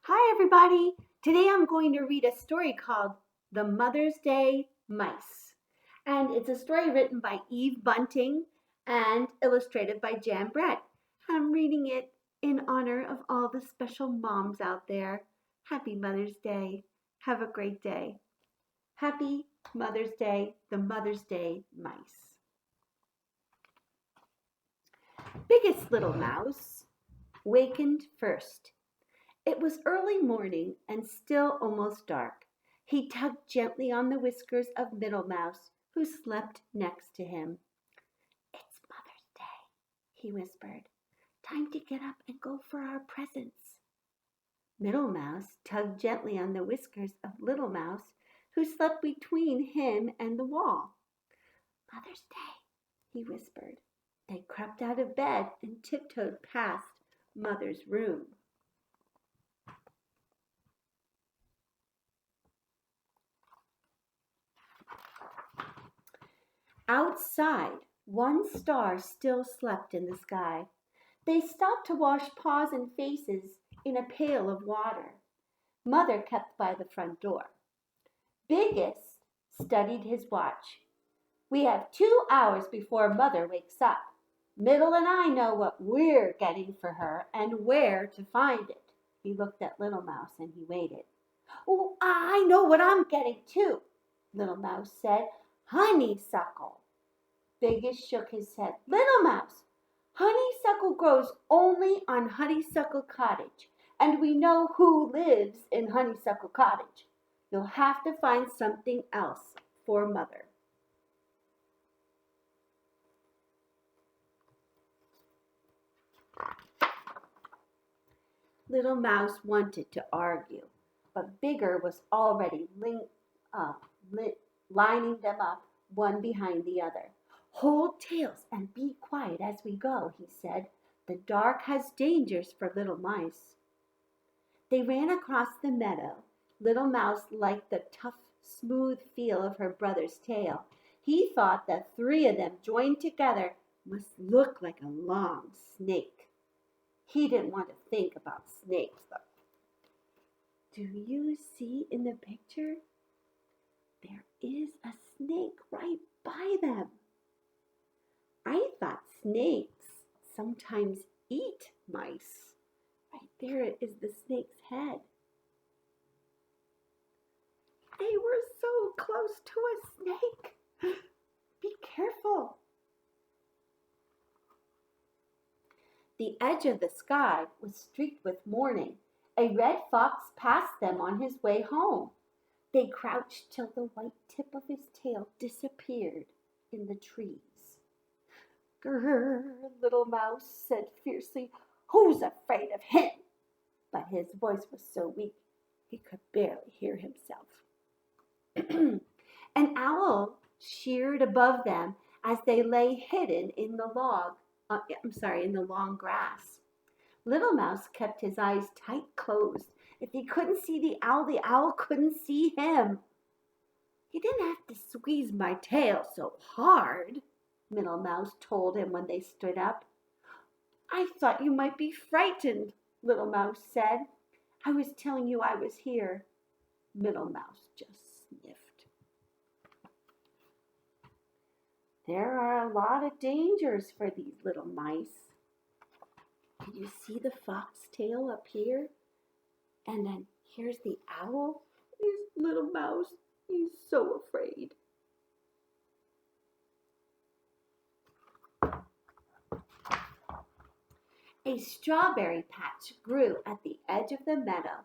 Hi, everybody. Today I'm going to read a story called The Mother's Day Mice. And it's a story written by Eve Bunting and illustrated by Jan Brett. I'm reading it in honor of all the special moms out there. Happy Mother's Day. Have a great day. Happy Mother's Day, the Mother's Day Mice. Biggest little mouse wakened first. It was early morning and still almost dark. He tugged gently on the whiskers of Middle Mouse, who slept next to him. It's Mother's Day, he whispered. Time to get up and go for our presents. Middle Mouse tugged gently on the whiskers of Little Mouse, who slept between him and the wall. Mother's Day, he whispered. They crept out of bed and tiptoed past Mother's room. Outside, one star still slept in the sky. They stopped to wash paws and faces in a pail of water. Mother kept by the front door. Biggest studied his watch. We have 2 hours before Mother wakes up. Middle and I know what we're getting for her and where to find it. He looked at Little Mouse and he waited. Oh, I know what I'm getting too, Little Mouse said. Honeysuckle. Biggest shook his head. Little Mouse, honeysuckle grows only on Honeysuckle Cottage, and we know who lives in Honeysuckle Cottage. You'll have to find something else for Mother. Little Mouse wanted to argue, but Bigger was already lining them up one behind the other. Hold tails and be quiet as we go, he said. The dark has dangers for little mice. They ran across the meadow. Little Mouse liked the tough, smooth feel of her brother's tail. He thought the 3 of them joined together must look like a long snake. He didn't want to think about snakes, though. Do you see in the picture? There is a snake right by them. I thought snakes sometimes eat mice. Right there is the snake's head. They were so close to a snake. Be careful. The edge of the sky was streaked with morning. A red fox passed them on his way home. They crouched till the white tip of his tail disappeared in the trees. Grrr, Little Mouse said fiercely, who's afraid of him? But his voice was so weak he could barely hear himself. An owl sheared above them as they lay hidden in the long grass. Little Mouse kept his eyes tight closed. If he couldn't see the owl couldn't see him. You didn't have to squeeze my tail so hard, Middle Mouse told him when they stood up. I thought you might be frightened, Little Mouse said. I was telling you I was here. Middle Mouse just sniffed. There are a lot of dangers for these little mice. Did you see the fox tail up here? And then here's the owl. This Little Mouse, he's so afraid. A strawberry patch grew at the edge of the meadow.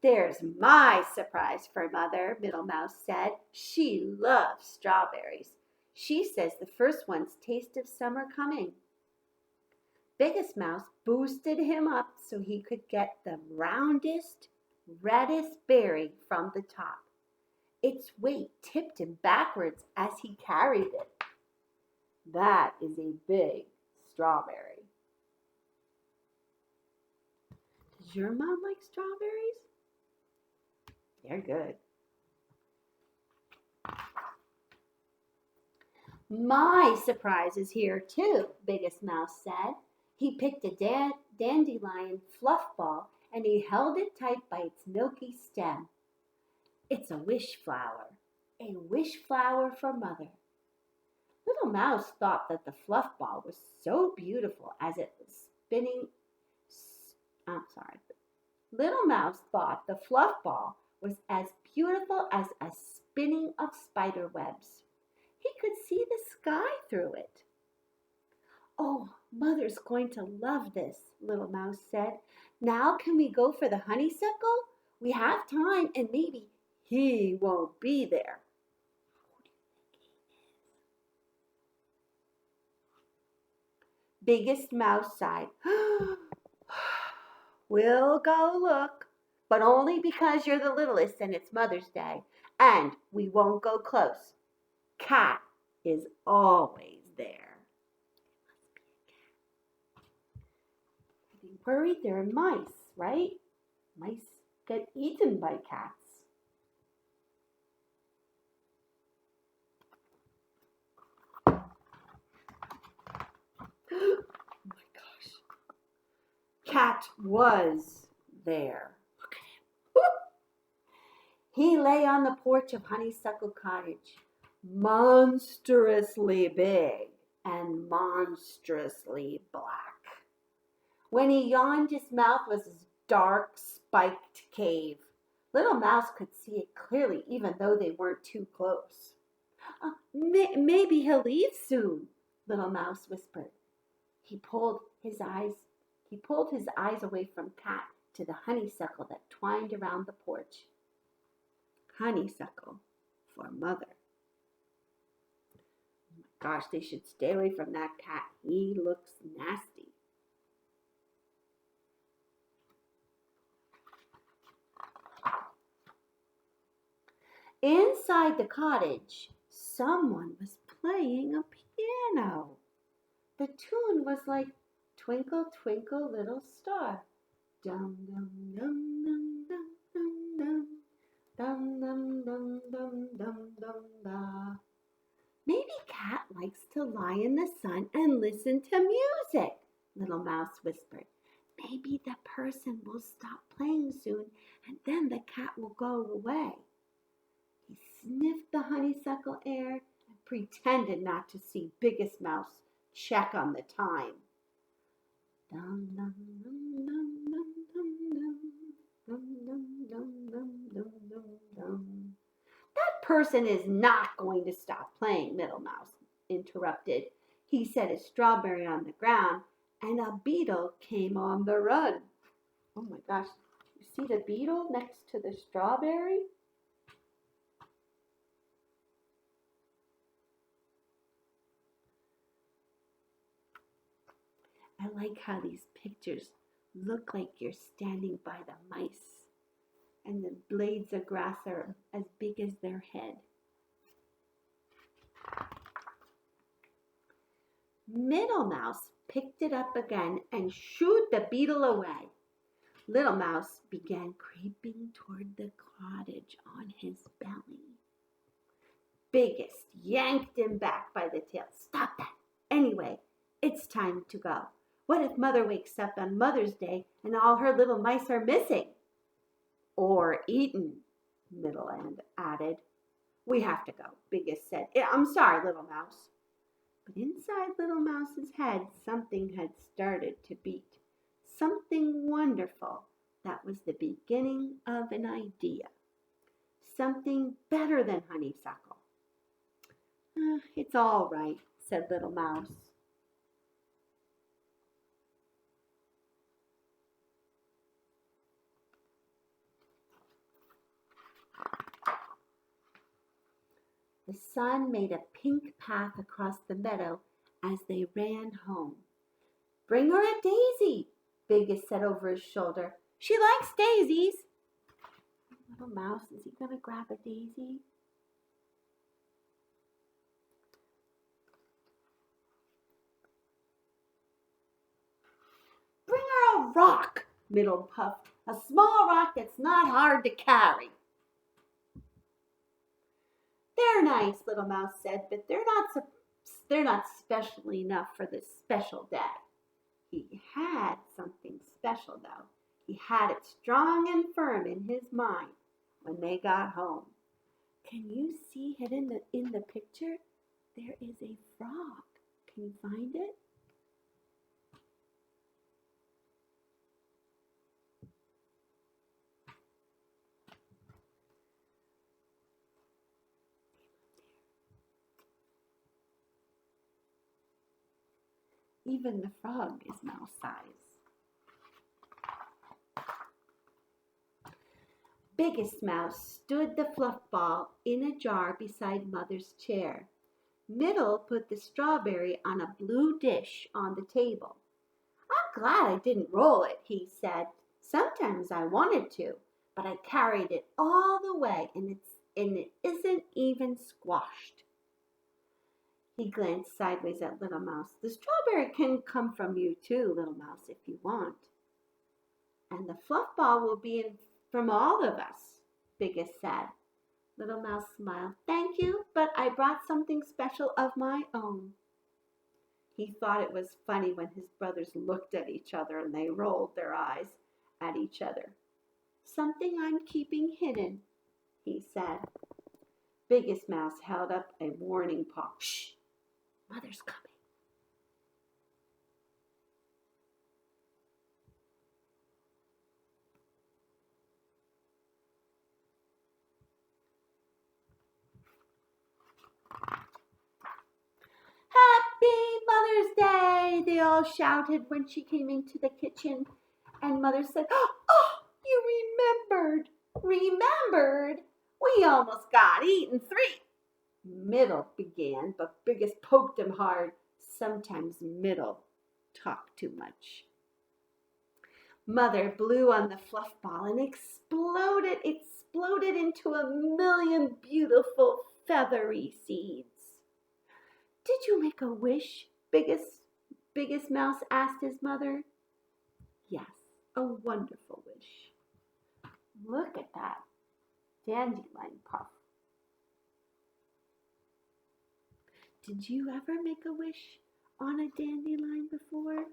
There's my surprise for Mother, Middle Mouse said. She loves strawberries. She says the first one's taste of summer coming. Biggest Mouse boosted him up so he could get the roundest, reddest berry from the top. Its weight tipped him backwards as he carried it. That is a big strawberry. Does your mom like strawberries? They're good. My surprise is here too, Biggest Mouse said. He picked a dandelion fluff ball and he held it tight by its milky stem. It's a wish flower for Mother. Little Mouse thought that the fluff ball was so beautiful as it was spinning. I'm sorry. Little Mouse thought the fluff ball was as beautiful as a spinning of spider webs. He could see the sky through it. Oh, Mother's going to love this, Little Mouse said. Now can we go for the honeysuckle? We have time and maybe he won't be there. Biggest Mouse sighed. We'll go look, but only because you're the littlest and it's Mother's Day, and we won't go close. Cat is always there. Are they worried they're mice, right? Mice get eaten by cats. Oh my gosh. Cat was there. Look at him. He lay on the porch of Honeysuckle Cottage, monstrously big and monstrously black. When he yawned, his mouth was his dark, spiked cave. Little Mouse could see it clearly, even though they weren't too close. Maybe he'll leave soon, Little Mouse whispered. He pulled his eyes away from Cat to the honeysuckle that twined around the porch. Honeysuckle for Mother. Oh my gosh, they should stay away from that cat. He looks nasty. Inside the cottage, someone was playing a piano. The tune was like Twinkle, Twinkle, Little Star. Dum, dum, dum, dum, dum, dum, dum, dum, dum, dum, dum, dum, da. Maybe Cat likes to lie in the sun and listen to music, Little Mouse whispered. Maybe the person will stop playing soon and then the cat will go away. He sniffed the honeysuckle air and pretended not to see Biggest Mouse check on the time. Dum, dum, dum, dum, dum, dum, dum, dum, dum, dum, dum, dum. That person is not going to stop playing, Little Mouse interrupted. He set a strawberry on the ground and a beetle came on the run. Oh my gosh, you see the beetle next to the strawberry? I like how these pictures look like you're standing by the mice and the blades of grass are as big as their head. Middle Mouse picked it up again and shooed the beetle away. Little Mouse began creeping toward the cottage on his belly. Biggest yanked him back by the tail. Stop that. Anyway, it's time to go. What if Mother wakes up on Mother's Day and all her little mice are missing? Or eaten, Middle End added. We have to go, Biggest said. I'm sorry, Little Mouse. But inside Little Mouse's head, something had started to beat. Something wonderful that was the beginning of an idea. Something better than honeysuckle. It's all right, said Little Mouse. The sun made a pink path across the meadow as they ran home. Bring her a daisy, Biggest said over his shoulder. She likes daisies. Little Mouse, is he going to grab a daisy? Bring her a rock, Middle puffed. A small rock that's not hard to carry. They're nice, Little Mouse said, but they're not special enough for this special day. He had something special, though. He had it strong and firm in his mind when they got home. Can you see it in the picture? There is a frog. Can you find it? Even the frog is mouse size. Biggest Mouse stood the fluff ball in a jar beside Mother's chair. Middle put the strawberry on a blue dish on the table. I'm glad I didn't roll it, he said. Sometimes I wanted to, but I carried it all the way and it isn't even squashed. He glanced sideways at Little Mouse. The strawberry can come from you too, Little Mouse, if you want. And the fluff ball will be from all of us, Biggest said. Little Mouse smiled. Thank you, but I brought something special of my own. He thought it was funny when his brothers looked at each other and they rolled their eyes at each other. Something I'm keeping hidden, he said. Biggest Mouse held up a warning paw. Shh, Mother's coming. Happy Mother's Day, they all shouted when she came into the kitchen. And Mother said, oh, you remembered. Remembered? We almost got eaten 3. Middle began, but Biggest poked him hard. Sometimes Middle talked too much. Mother blew on the fluff ball and exploded into a million beautiful feathery seeds. Did you make a wish? Biggest Mouse asked his mother. Yes, a wonderful wish. Look at that dandelion puff. Did you ever make a wish on a dandelion before?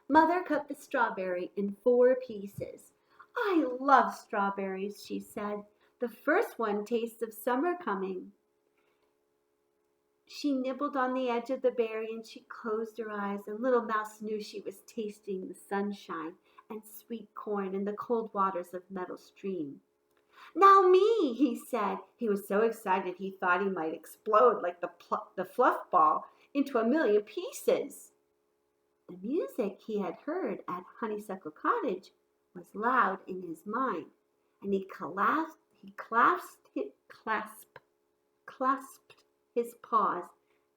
Mother cut the strawberry in 4 pieces. I love strawberries, she said. The first one tastes of summer coming. She nibbled on the edge of the berry and she closed her eyes, and Little Mouse knew she was tasting the sunshine and sweet corn in the cold waters of Meadow Stream. Now me, he said. He was so excited he thought he might explode like the fluff ball into a million pieces. The music he had heard at Honeysuckle Cottage was loud in his mind, and he clasped his paws,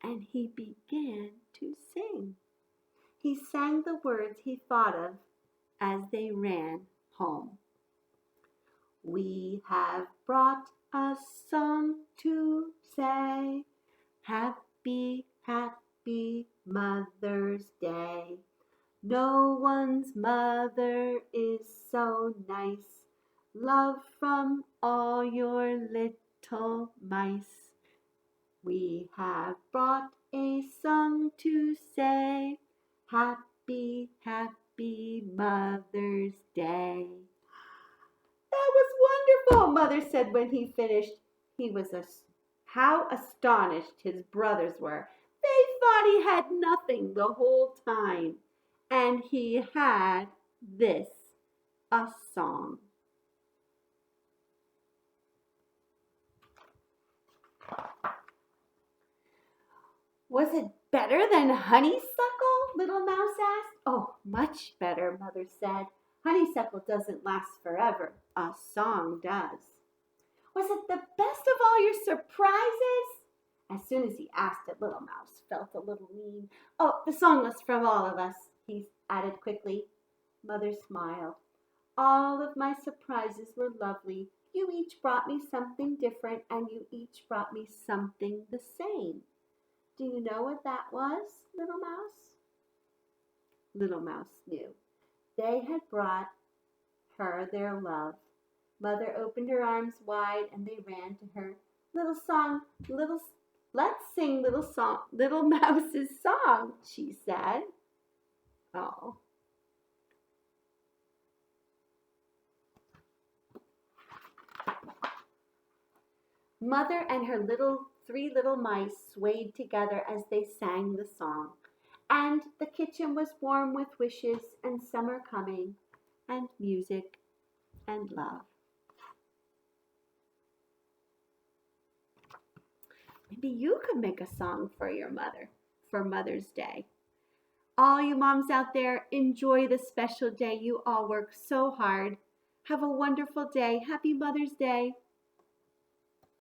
and he began to sing. He sang the words he thought of as they ran home. We have brought a song to say, happy, happy Mother's Day. No one's mother is so nice. Love from all your little mice. We have brought a song to say, happy, happy Mother's Day. That was wonderful, Mother said when he finished. How astonished his brothers were. They thought he had nothing the whole time. And he had this, a song. Was it better than honeysuckle? Little Mouse asked. Oh, much better, Mother said. Honeysuckle doesn't last forever. A song does. Was it the best of all your surprises? As soon as he asked it, Little Mouse felt a little mean. Oh, the song was from all of us, he added quickly. Mother smiled. All of my surprises were lovely. You each brought me something different, and you each brought me something the same. Do you know what that was, Little Mouse? Little Mouse knew. They had brought her their love. Mother opened her arms wide and they ran to her. Let's sing Little Mouse's song, she said. Oh. Mother and her three little mice swayed together as they sang the song, and the kitchen was warm with wishes and summer coming, and music and love. Maybe you could make a song for your mother for Mother's Day. All you moms out there, enjoy this special day. You all work so hard. Have a wonderful day. Happy Mother's Day.